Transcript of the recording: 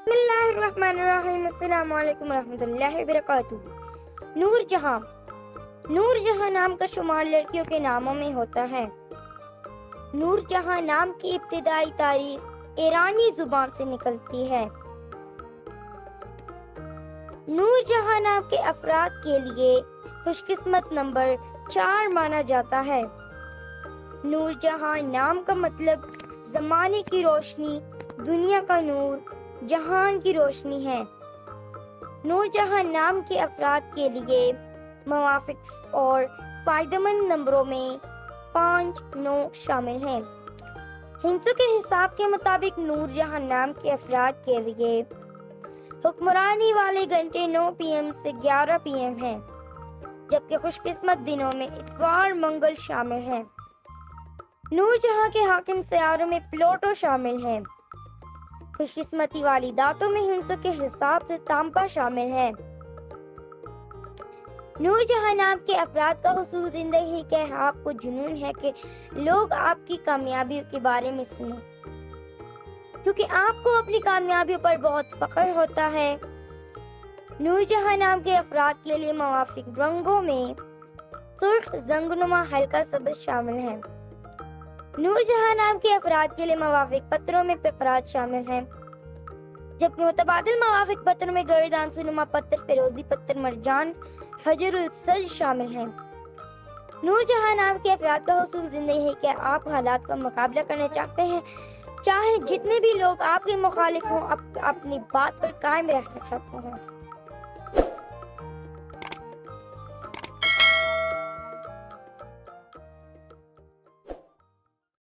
بسم اللہ الرحمن الرحیم، السلام علیکم ورحمۃ اللہ وبرکاتہ۔ نور جہاں۔ نور جہاں نام کا شمار لڑکیوں کے ناموں میں ہوتا ہے۔ نور جہاں نام کی ابتدائی تاریخ ایرانی زبان سے نکلتی ہے۔ نور جہاں نام کے افراد کے لیے خوش قسمت نمبر 4 مانا جاتا ہے۔ نور جہاں نام کا مطلب زمانے کی روشنی، دنیا کا نور، جہان کی روشنی ہے۔ نور جہاں نام کے افراد کے لیے موافق اور فائدہ مند نمبروں میں 5، 9 شامل ہیں۔ ہندسوں کے حساب کے مطابق نور جہاں نام کے افراد کے لیے حکمرانی والے گھنٹے 9 PM سے 11 PM ہیں، جبکہ خوش قسمت دنوں میں اتوار، منگل شامل ہیں۔ نور جہاں کے حاکم سیاروں میں پلوٹو شامل ہے۔ خوش قسمتی والی دانتوں میں ہندسوں کے حساب سے تانبا شامل ہے۔ نور جہاں نام کے افراد کا حصول زندگی کے آپ کو جنون ہے کہ لوگ آپ کی کامیابیوں کے بارے میں سنیں، کیونکہ آپ کو اپنی کامیابیوں پر بہت فخر ہوتا ہے۔ نور جہاں نام کے افراد کے لیے موافق رنگوں میں سرخ، زنگنما، ہلکا سبز شامل ہیں۔ نور جہاں نام کے افراد کے لیے موافق پتھروں میں پفرات شامل ہیں، جبکہ متبادل موافق پتھروں میں گردان سنما پتھر، فیروزی پتھر، مرجان، حجر السج شامل ہیں۔ نور جہاں نام کے افراد کا حصول زندگی کے آپ حالات کا مقابلہ کرنا چاہتے ہیں، چاہے جتنے بھی لوگ آپ کے مخالف ہوں، اپنی بات پر قائم رہنا چاہتے ہیں۔